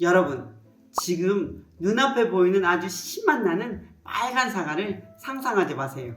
여러분, 지금 눈앞에 보이는 아주 씨맛 나는 빨간 사과를 상상하지 마세요.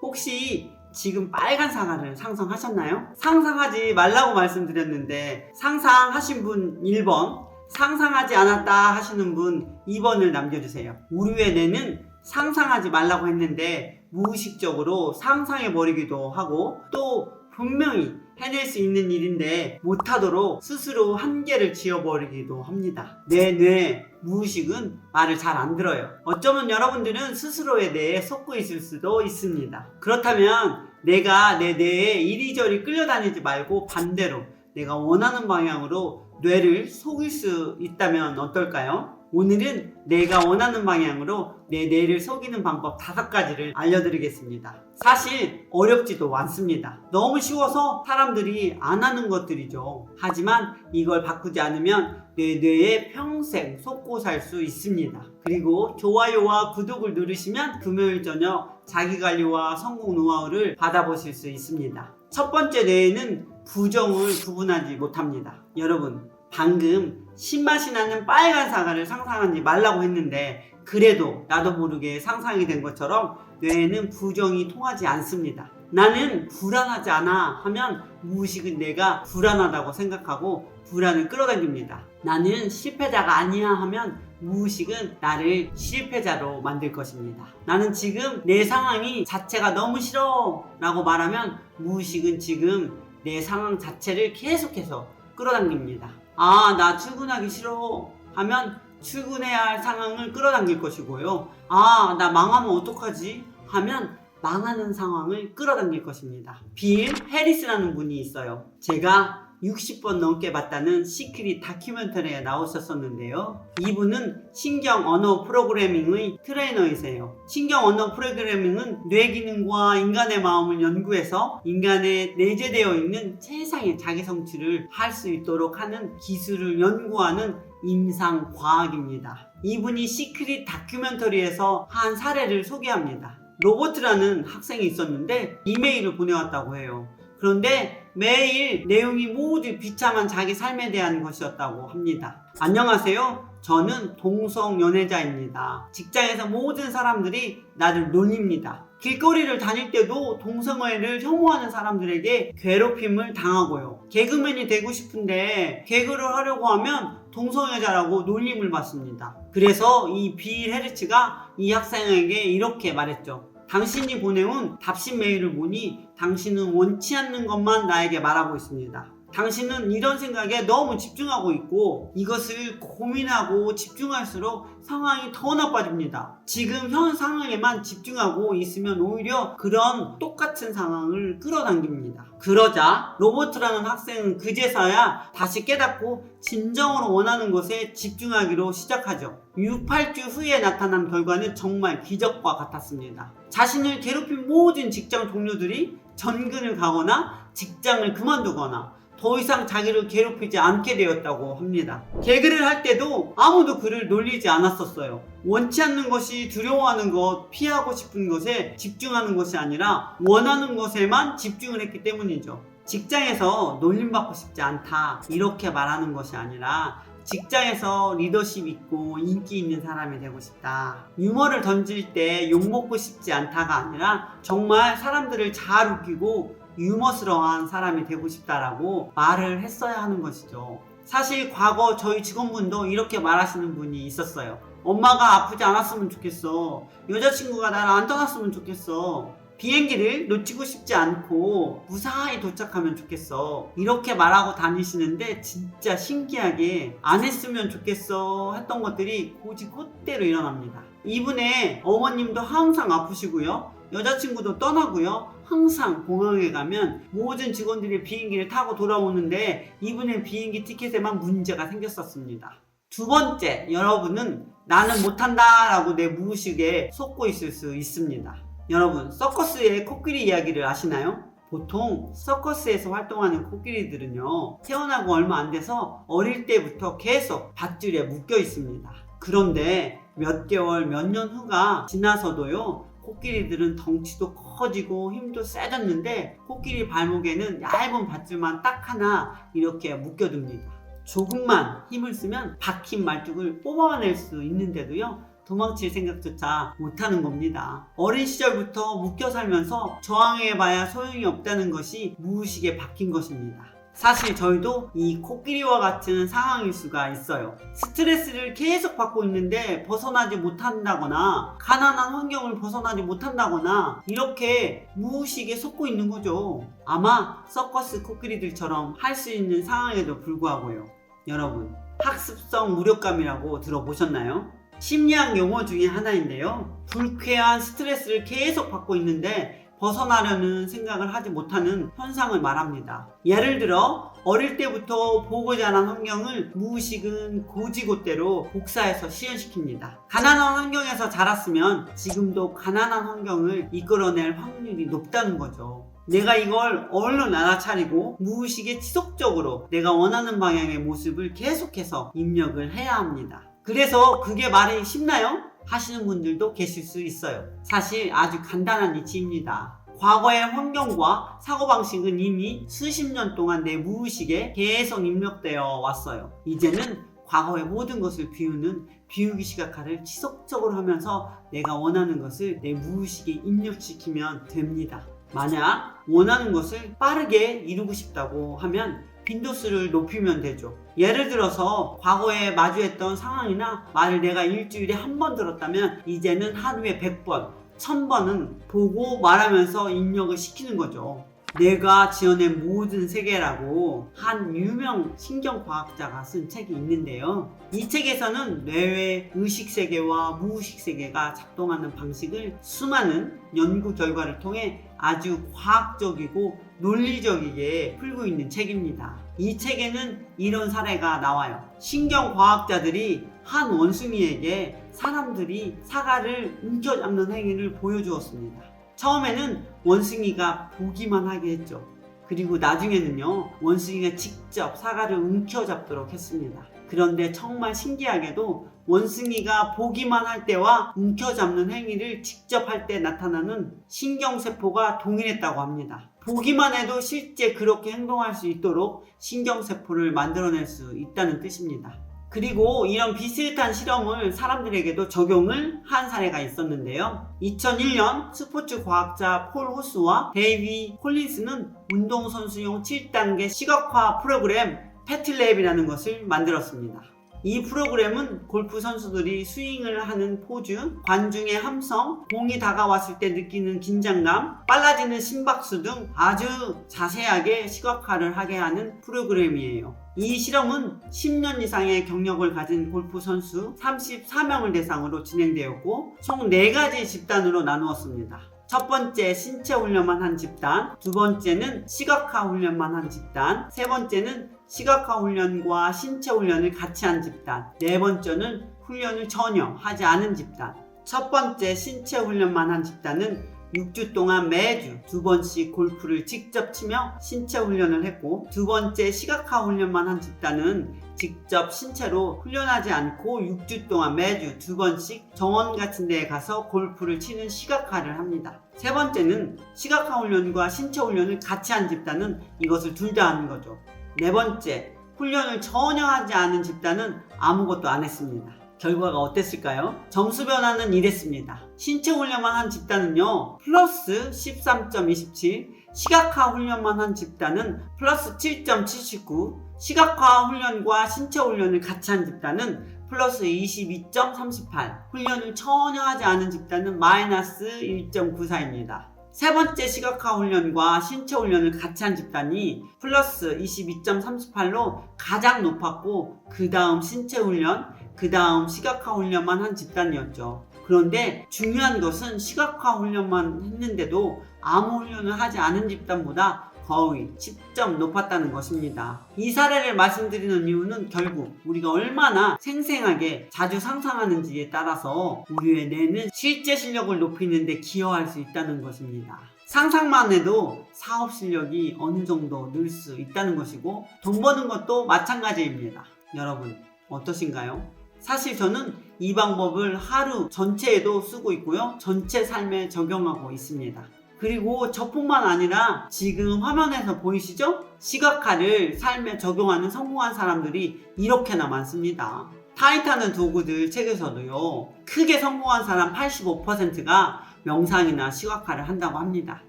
혹시 지금 빨간 사과를 상상하셨나요? 상상하지 말라고 말씀드렸는데 상상하신 분 1번, 상상하지 않았다 하시는 분 2번을 남겨주세요. 우리의 뇌는 상상하지 말라고 했는데 무의식적으로 상상해버리기도 하고 또 분명히 해낼 수 있는 일인데 못하도록 스스로 한계를 지어버리기도 합니다. 내 뇌, 무의식은 말을 잘 안 들어요. 어쩌면 여러분들은 스스로의 뇌에 속고 있을 수도 있습니다. 그렇다면 내가 내 뇌에 이리저리 끌려다니지 말고 반대로 내가 원하는 방향으로 뇌를 속일 수 있다면 어떨까요? 오늘은 내가 원하는 방향으로 내 뇌를 속이는 방법 5가지를 알려드리겠습니다. 사실 어렵지도 않습니다. 너무 쉬워서 사람들이 안 하는 것들이죠. 하지만 이걸 바꾸지 않으면 내 뇌에 평생 속고 살 수 있습니다. 그리고 좋아요와 구독을 누르시면 금요일 저녁 자기관리와 성공 노하우를 받아보실 수 있습니다. 첫 번째 뇌에는 부정을 구분하지 못합니다. 여러분, 방금 신맛이 나는 빨간 사과를 상상하지 말라고 했는데 그래도 나도 모르게 상상이 된 것처럼 뇌에는 부정이 통하지 않습니다. 나는 불안하지 않아 하면 무의식은 내가 불안하다고 생각하고 불안을 끌어당깁니다. 나는 실패자가 아니야 하면 무의식은 나를 실패자로 만들 것입니다. 나는 지금 내 상황이 자체가 너무 싫어 라고 말하면 무의식은 지금 내 상황 자체를 계속해서 끌어당깁니다. 아, 나 출근하기 싫어 하면 출근해야 할 상황을 끌어당길 것이고요. 아, 나 망하면 어떡하지 하면 망하는 상황을 끌어당길 것입니다. 빌 해리스라는 분이 있어요. 제가 60번 넘게 봤다는 시크릿 다큐멘터리에 나오셨었는데요. 이분은 신경 언어 프로그래밍의 트레이너이세요. 신경 언어 프로그래밍은 뇌 기능과 인간의 마음을 연구해서 인간에 내재되어 있는 최상의 자기 성취를 할 수 있도록 하는 기술을 연구하는 임상과학입니다. 이분이 시크릿 다큐멘터리에서 한 사례를 소개합니다. 로버트라는 학생이 있었는데 이메일을 보내왔다고 해요. 그런데 매일 내용이 모두 비참한 자기 삶에 대한 것이었다고 합니다. 안녕하세요. 저는 동성 연애자입니다. 직장에서 모든 사람들이 나를 놀립니다. 길거리를 다닐 때도 동성애를 혐오하는 사람들에게 괴롭힘을 당하고요. 개그맨이 되고 싶은데 개그를 하려고 하면 동성애자라고 놀림을 받습니다. 그래서 이 빌 헤리츠가 이 학생에게 이렇게 말했죠. 당신이 보내온 답신 메일을 보니 당신은 원치 않는 것만 나에게 말하고 있습니다. 당신은 이런 생각에 너무 집중하고 있고 이것을 고민하고 집중할수록 상황이 더 나빠집니다. 지금 현 상황에만 집중하고 있으면 오히려 그런 똑같은 상황을 끌어당깁니다. 그러자 로버트라는 학생은 그제서야 다시 깨닫고 진정으로 원하는 것에 집중하기로 시작하죠. 6-8주 후에 나타난 결과는 정말 기적과 같았습니다. 자신을 괴롭힌 모든 직장 동료들이 전근을 가거나 직장을 그만두거나 더 이상 자기를 괴롭히지 않게 되었다고 합니다. 개그를 할 때도 아무도 그를 놀리지 않았었어요. 원치 않는 것이 두려워하는 것, 피하고 싶은 것에 집중하는 것이 아니라 원하는 것에만 집중을 했기 때문이죠. 직장에서 놀림받고 싶지 않다 이렇게 말하는 것이 아니라 직장에서 리더십 있고 인기 있는 사람이 되고 싶다. 유머를 던질 때 욕먹고 싶지 않다가 아니라 정말 사람들을 잘 웃기고 유머스러운 사람이 되고 싶다라고 말을 했어야 하는 것이죠. 사실 과거 저희 직원분도 이렇게 말하시는 분이 있었어요. 엄마가 아프지 않았으면 좋겠어. 여자친구가 나를 안 떠났으면 좋겠어. 비행기를 놓치고 싶지 않고 무사히 도착하면 좋겠어. 이렇게 말하고 다니시는데 진짜 신기하게 안 했으면 좋겠어 했던 것들이 곧대로 일어납니다. 이분의 어머님도 항상 아프시고요. 여자친구도 떠나고요. 항상 공항에 가면 모든 직원들이 비행기를 타고 돌아오는데 이분의 비행기 티켓에만 문제가 생겼었습니다. 두 번째, 여러분은 나는 못한다 라고 내 무의식에 속고 있을 수 있습니다. 여러분, 서커스의 코끼리 이야기를 아시나요? 보통 서커스에서 활동하는 코끼리들은요, 태어나고 얼마 안 돼서 어릴 때부터 계속 밧줄에 묶여 있습니다. 그런데 몇 개월, 몇 년 후가 지나서도요, 코끼리들은 덩치도 커지고 힘도 세졌는데 코끼리 발목에는 얇은 밧줄만 딱 하나 이렇게 묶여둡니다. 조금만 힘을 쓰면 박힌 말뚝을 뽑아낼 수 있는데도요, 도망칠 생각조차 못하는 겁니다. 어린 시절부터 묶여 살면서 저항해봐야 소용이 없다는 것이 무의식에 박힌 것입니다. 사실 저희도 이 코끼리와 같은 상황일 수가 있어요. 스트레스를 계속 받고 있는데 벗어나지 못한다거나 가난한 환경을 벗어나지 못한다거나 이렇게 무의식에 속고 있는 거죠. 아마 서커스 코끼리들처럼 할 수 있는 상황에도 불구하고요. 여러분, 학습성 무력감이라고 들어보셨나요? 심리학 용어 중에 하나인데요. 불쾌한 스트레스를 계속 받고 있는데 벗어나려는 생각을 하지 못하는 현상을 말합니다. 예를 들어 어릴 때부터 보고 자란 환경을 무의식은 고지고대로 복사해서 실현시킵니다. 가난한 환경에서 자랐으면 지금도 가난한 환경을 이끌어낼 확률이 높다는 거죠. 내가 이걸 얼른 알아차리고 무의식에 지속적으로 내가 원하는 방향의 모습을 계속해서 입력을 해야 합니다. 그래서 그게 말이 쉽나요? 하시는 분들도 계실 수 있어요. 사실 아주 간단한 이치입니다. 과거의 환경과 사고방식은 이미 수십 년 동안 내 무의식에 계속 입력되어 왔어요. 이제는 과거의 모든 것을 비우는 비우기 시각화를 지속적으로 하면서 내가 원하는 것을 내 무의식에 입력시키면 됩니다. 만약 원하는 것을 빠르게 이루고 싶다고 하면 빈도수를 높이면 되죠. 예를 들어서 과거에 마주했던 상황이나 말을 내가 일주일에 한 번 들었다면 이제는 하루에 100번, 1000번은 보고 말하면서 입력을 시키는 거죠. 내가 지어낸 모든 세계라고 한 유명 신경과학자가 쓴 책이 있는데요. 이 책에서는 뇌의 의식세계와 무의식세계가 작동하는 방식을 수많은 연구 결과를 통해 아주 과학적이고 논리적이게 풀고 있는 책입니다. 이 책에는 이런 사례가 나와요. 신경과학자들이 한 원숭이에게 사람들이 사과를 움켜잡는 행위를 보여주었습니다. 처음에는 원숭이가 보기만 하게 했죠. 그리고 나중에는요, 원숭이가 직접 사과를 움켜잡도록 했습니다. 그런데 정말 신기하게도 원숭이가 보기만 할 때와 움켜잡는 행위를 직접 할 때 나타나는 신경세포가 동일했다고 합니다. 보기만 해도 실제 그렇게 행동할 수 있도록 신경세포를 만들어낼 수 있다는 뜻입니다. 그리고 이런 비슷한 실험을 사람들에게도 적용을 한 사례가 있었는데요. 2001년 스포츠 과학자 폴 호스와 데이비 콜린스는 운동선수용 7단계 시각화 프로그램 패틀랩이라는 것을 만들었습니다. 이 프로그램은 골프 선수들이 스윙을 하는 포즈, 관중의 함성, 공이 다가왔을 때 느끼는 긴장감, 빨라지는 심박수 등 아주 자세하게 시각화를 하게 하는 프로그램이에요. 이 실험은 10년 이상의 경력을 가진 골프 선수 34명을 대상으로 진행되었고 총 4가지 집단으로 나누었습니다. 첫 번째 신체 훈련만 한 집단, 두 번째는 시각화 훈련만 한 집단, 세 번째는 시각화 훈련과 신체 훈련을 같이 한 집단, 네 번째는 훈련을 전혀 하지 않은 집단. 첫 번째 신체 훈련만 한 집단은 6주 동안 매주 2번씩 골프를 직접 치며 신체 훈련을 했고, 두 번째 시각화 훈련만 한 집단은 직접 신체로 훈련하지 않고 6주 동안 매주 2번씩 정원 같은 데에 가서 골프를 치는 시각화를 합니다. 세 번째는 시각화 훈련과 신체 훈련을 같이 한 집단은 이것을 둘 다 하는 거죠. 네 번째, 훈련을 전혀 하지 않은 집단은 아무것도 안 했습니다. 결과가 어땠을까요? 점수 변화는 이랬습니다. 신체 훈련만 한 집단은요, 플러스 13.27, 시각화 훈련만 한 집단은 플러스 7.79, 시각화 훈련과 신체 훈련을 같이 한 집단은 플러스 22.38, 훈련을 전혀 하지 않은 집단은 마이너스 1.94입니다. 세 번째 시각화 훈련과 신체 훈련을 같이 한 집단이 플러스 22.38로 가장 높았고, 그 다음 신체 훈련, 그 다음 시각화 훈련만 한 집단이었죠. 그런데 중요한 것은 시각화 훈련만 했는데도 아무 훈련을 하지 않은 집단보다 거의 10점 높았다는 것입니다. 이 사례를 말씀드리는 이유는 결국 우리가 얼마나 생생하게 자주 상상하는지에 따라서 우리의 뇌는 실제 실력을 높이는 데 기여할 수 있다는 것입니다. 상상만 해도 사업 실력이 어느 정도 늘 수 있다는 것이고, 돈 버는 것도 마찬가지입니다. 여러분 어떠신가요? 사실 저는 이 방법을 하루 전체에도 쓰고 있고요. 전체 삶에 적용하고 있습니다. 그리고 저뿐만 아니라 지금 화면에서 보이시죠? 시각화를 삶에 적용하는 성공한 사람들이 이렇게나 많습니다. 타이타는 도구들 책에서도요, 크게 성공한 사람 85%가 명상이나 시각화를 한다고 합니다.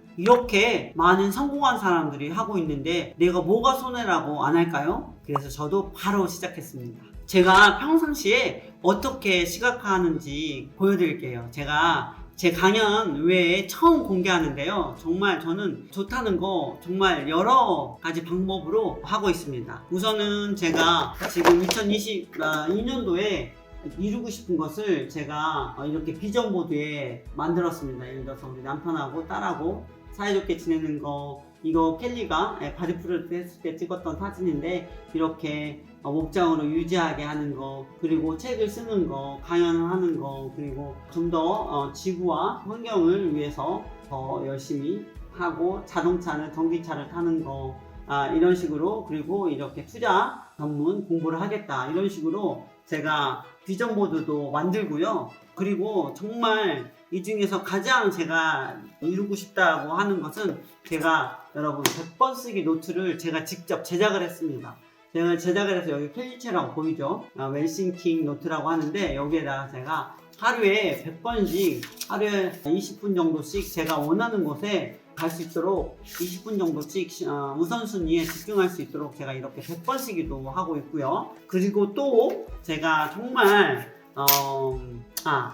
이렇게 많은 성공한 사람들이 하고 있는데 내가 뭐가 손해라고 안 할까요? 그래서 저도 바로 시작했습니다. 제가 평상시에 어떻게 시각화하는지 보여드릴게요. 제가 제 강연 외에 처음 공개하는데요. 정말 저는 좋다는 거 정말 여러 가지 방법으로 하고 있습니다. 우선은 제가 지금 2022년도에 이루고 싶은 것을 제가 이렇게 비전보드에 만들었습니다. 예를 들어서 우리 남편하고 딸하고 사이좋게 지내는 거, 이거 켈리가 바디프로젝트 했을 때 찍었던 사진인데 이렇게 목장으로 유지하게 하는 거, 그리고 책을 쓰는 거, 강연을 하는 거, 그리고 좀 더 지구와 환경을 위해서 더 열심히 하고 자동차는 전기차를 타는 거, 이런 식으로, 그리고 이렇게 투자 전문 공부를 하겠다, 이런 식으로 제가 비전보드도 만들고요. 그리고 정말 이 중에서 가장 제가 이루고 싶다고 하는 것은 제가 여러분 100번 쓰기 노트를 제가 직접 제작을 했습니다. 제가 제작을 해서 여기 캘리체라고 보이죠? 웰싱킹 노트라고 하는데 여기에다가 제가 하루에 100번씩 하루에 20분 정도씩 제가 원하는 곳에 갈 수 있도록 20분 정도씩 우선순위에 집중할 수 있도록 제가 이렇게 100번 쓰기도 하고 있고요. 그리고 또 제가 정말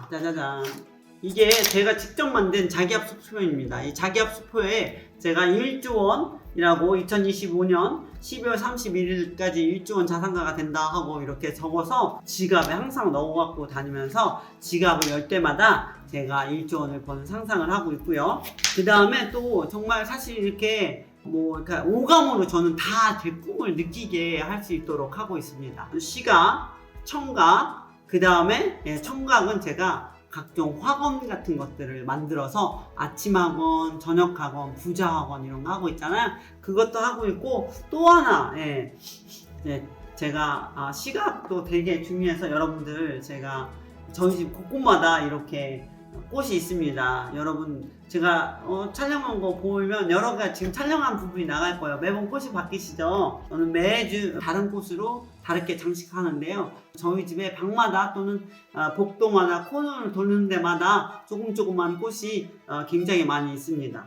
짜자잔, 이게 제가 직접 만든 자기합 수표입니다. 이 자기합 수표에 제가 1조 원이라고 2025년 12월 31일까지 1조 원 자산가가 된다 하고 이렇게 적어서 지갑에 항상 넣어갖고 다니면서 지갑을 열 때마다 제가 1조 원을 버는 상상을 하고 있고요. 그 다음에 또 정말 사실 이렇게 그러니까 오감으로 저는 다 제 꿈을 느끼게 할 수 있도록 하고 있습니다. 시각, 청각, 그 다음에 청각은 제가 각종 학원 같은 것들을 만들어서 아침 학원, 저녁 학원, 부자 학원 이런 거 하고 있잖아요. 그것도 하고 있고, 또 하나 제가 시각도 되게 중요해서 여러분들, 제가 저희 집 곳곳마다 이렇게 꽃이 있습니다. 여러분 제가 촬영한 거 보면 여러 가지 지금 촬영한 부분이 나갈 거예요. 매번 꽃이 바뀌시죠? 저는 매주 다른 꽃으로 다르게 장식하는데요. 저희 집에 방마다 또는 복도마다 코너를 도는 데마다 조금만 꽃이 굉장히 많이 있습니다.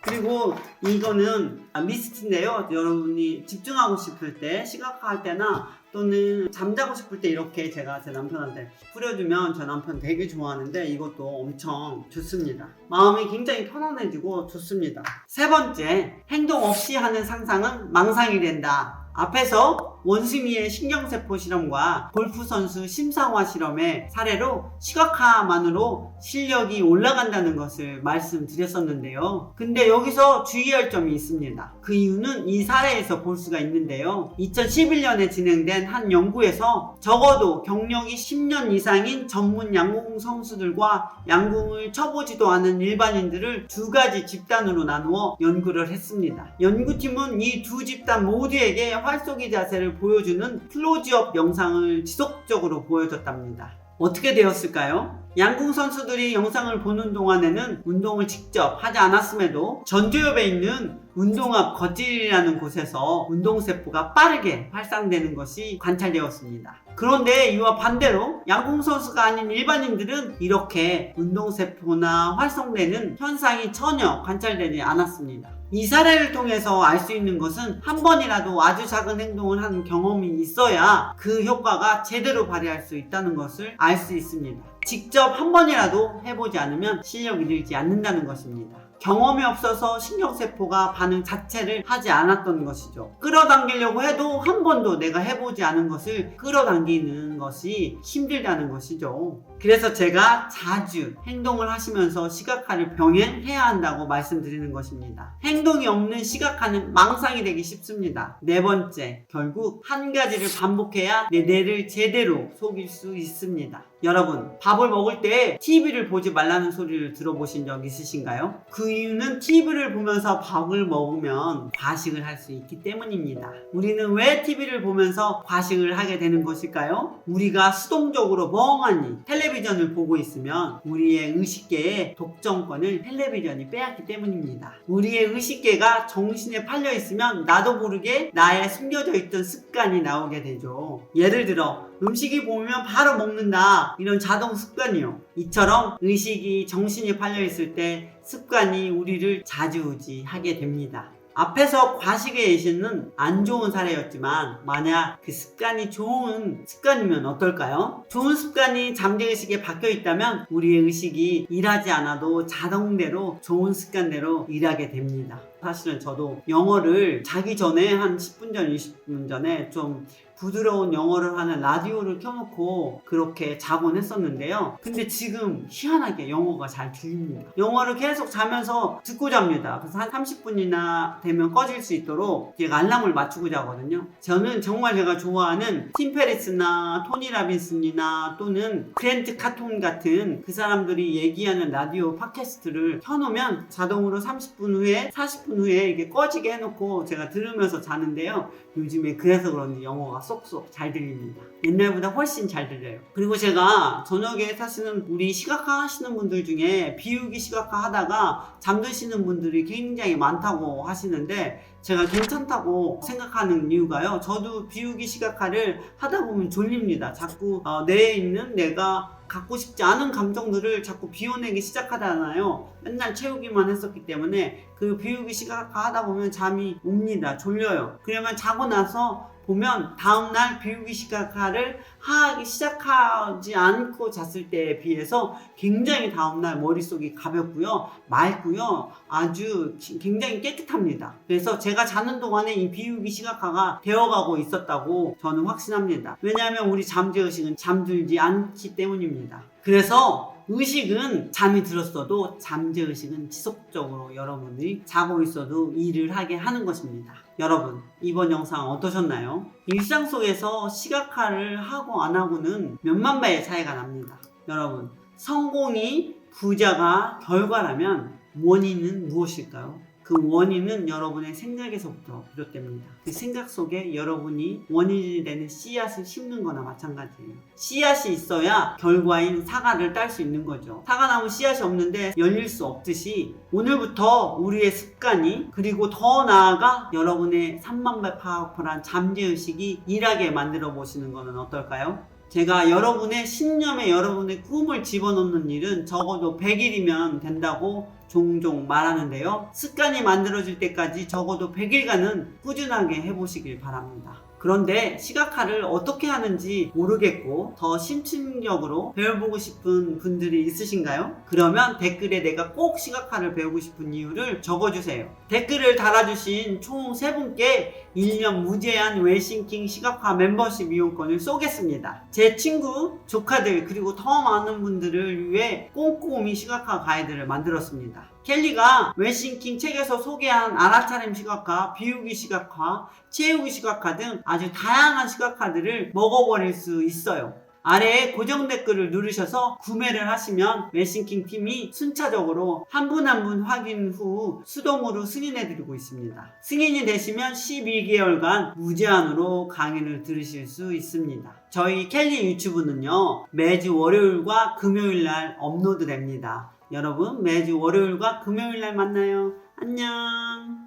그리고 이거는 미스트인데요. 여러분이 집중하고 싶을 때, 시각화할 때나 또는 잠자고 싶을 때 이렇게 제가 제 남편한테 뿌려주면 제 남편 되게 좋아하는데 이것도 엄청 좋습니다. 마음이 굉장히 편안해지고 좋습니다. 세 번째, 행동 없이 하는 상상은 망상이 된다. 앞에서 원숭이의 신경세포 실험과 골프 선수 심상화 실험의 사례로 시각화만으로 실력이 올라간다는 것을 말씀드렸었는데요. 근데 여기서 주의할 점이 있습니다. 그 이유는 이 사례에서 볼 수가 있는데요. 2011년에 진행된 한 연구에서 적어도 경력이 10년 이상인 전문 양궁 선수들과 양궁을 쳐보지도 않은 일반인들을 두 가지 집단으로 나누어 연구를 했습니다. 연구팀은 이 두 집단 모두에게 활쏘기 자세를 보여주는 클로즈업 영상을 지속적으로 보여줬답니다. 어떻게 되었을까요? 양궁 선수들이 영상을 보는 동안에는 운동을 직접 하지 않았음에도 전두엽에 있는 운동압 겉질이라는 곳에서 운동세포가 빠르게 활성되는 것이 관찰되었습니다. 그런데 이와 반대로 양궁 선수가 아닌 일반인들은 이렇게 운동세포나 활성되는 현상이 전혀 관찰되지 않았습니다. 이 사례를 통해서 알 수 있는 것은 한 번이라도 아주 작은 행동을 한 경험이 있어야 그 효과가 제대로 발휘할 수 있다는 것을 알 수 있습니다. 직접 한 번이라도 해보지 않으면 실력이 늘지 않는다는 것입니다. 경험이 없어서 신경세포가 반응 자체를 하지 않았던 것이죠. 끌어당기려고 해도 한 번도 내가 해보지 않은 것을 끌어당기는 것이 힘들다는 것이죠. 그래서 제가 자주 행동을 하시면서 시각화를 병행해야 한다고 말씀드리는 것입니다. 행동이 없는 시각화는 망상이 되기 쉽습니다. 네 번째, 결국 한 가지를 반복해야 내 뇌를 제대로 속일 수 있습니다. 여러분, 밥을 먹을 때 TV를 보지 말라는 소리를 들어보신 적 있으신가요? 그 이유는 TV를 보면서 밥을 먹으면 과식을 할 수 있기 때문입니다. 우리는 왜 TV를 보면서 과식을 하게 되는 것일까요? 우리가 수동적으로 멍하니 텔레비전을 보고 있으면 우리의 의식계의 독점권을 텔레비전이 빼앗기 때문입니다. 우리의 의식계가 정신에 팔려 있으면 나도 모르게 나의 숨겨져 있던 습관이 나오게 되죠. 예를 들어 음식이 보이면 바로 먹는다, 이런 자동 습관이요. 이처럼 의식이 정신이 팔려 있을 때 습관이 우리를 좌지우지하게 됩니다. 앞에서 과식의 예시는 안 좋은 사례였지만 만약 그 습관이 좋은 습관이면 어떨까요? 좋은 습관이 잠재의식에 박혀 있다면 우리의 의식이 일하지 않아도 자동대로 좋은 습관대로 일하게 됩니다. 사실은 저도 영어를 자기 전에 한 10분 전, 20분 전에 좀 부드러운 영어를 하는 라디오를 켜놓고 그렇게 자곤 했었는데요. 근데 지금 희한하게 영어가 잘 들립니다. 영어를 계속 자면서 듣고 잡니다. 그래서 한 30분이나 되면 꺼질 수 있도록 제가 알람을 맞추고 자거든요. 저는 정말 제가 좋아하는 팀 페리스나 토니 라빈슨이나 또는 그랜트 카톤 같은 그 사람들이 얘기하는 라디오 팟캐스트를 켜놓으면 자동으로 30분 후에 40분 후에 이게 꺼지게 해놓고 제가 들으면서 자는데요. 요즘에 그래서 그런지 영어가 쏙쏙 잘 들립니다. 옛날보다 훨씬 잘 들려요. 그리고 제가 저녁에 사실은 우리 시각화 하시는 분들 중에 비우기 시각화 하다가 잠드시는 분들이 굉장히 많다고 하시는데 제가 괜찮다고 생각하는 이유가요. 저도 비우기 시각화를 하다 보면 졸립니다. 자꾸 내에 있는 내가 갖고 싶지 않은 감정들을 자꾸 비워내기 시작하잖아요. 맨날 채우기만 했었기 때문에 그 비우기 시각화 하다 보면 잠이 옵니다. 졸려요. 그러면 자고 나서 보면 다음날 비우기 시각화를 하기 시작하지 않고 잤을 때에 비해서 굉장히 다음날 머릿속이 가볍고요, 맑고요, 아주 굉장히 깨끗합니다. 그래서 제가 자는 동안에 이 비우기 시각화가 되어가고 있었다고 저는 확신합니다. 왜냐하면 우리 잠재의식은 잠들지 않기 때문입니다. 그래서 의식은 잠이 들었어도 잠재의식은 지속적으로 여러분이 자고 있어도 일을 하게 하는 것입니다. 여러분, 이번 영상 어떠셨나요? 일상 속에서 시각화를 하고 안 하고는 몇만 배의 차이가 납니다. 여러분, 성공이 부자가 결과라면 원인은 무엇일까요? 그 원인은 여러분의 생각에서부터 비롯됩니다. 그 생각 속에 여러분이 원인이 되는 씨앗을 심는 거나 마찬가지예요. 씨앗이 있어야 결과인 사과를 딸 수 있는 거죠. 사과나무 씨앗이 없는데 열릴 수 없듯이 오늘부터 우리의 습관이, 그리고 더 나아가 여러분의 3만 배 파워풀한 잠재의식이 일하게 만들어 보시는 거는 어떨까요? 제가 여러분의 신념에 여러분의 꿈을 집어넣는 일은 적어도 100일이면 된다고 종종 말하는데요. 습관이 만들어질 때까지 적어도 100일간은 꾸준하게 해보시길 바랍니다. 그런데 시각화를 어떻게 하는지 모르겠고 더 심층적으로 배워보고 싶은 분들이 있으신가요? 그러면 댓글에 내가 꼭 시각화를 배우고 싶은 이유를 적어주세요. 댓글을 달아주신 총 3분께 1년 무제한 웰싱킹 시각화 멤버십 이용권을 쏘겠습니다. 제 친구, 조카들, 그리고 더 많은 분들을 위해 꼼꼼히 시각화 가이드를 만들었습니다. 켈리가 웰싱킹 책에서 소개한 알아차림 시각화, 비우기 시각화, 채우기 시각화 등 아주 다양한 시각화들을 먹어버릴 수 있어요. 아래에 고정 댓글을 누르셔서 구매를 하시면 웰싱킹 팀이 순차적으로 한 분 한 분 확인 후 수동으로 승인해드리고 있습니다. 승인이 되시면 12개월간 무제한으로 강의를 들으실 수 있습니다. 저희 켈리 유튜브는요, 매주 월요일과 금요일날 업로드 됩니다. 여러분, 매주 월요일과 금요일날 만나요. 안녕.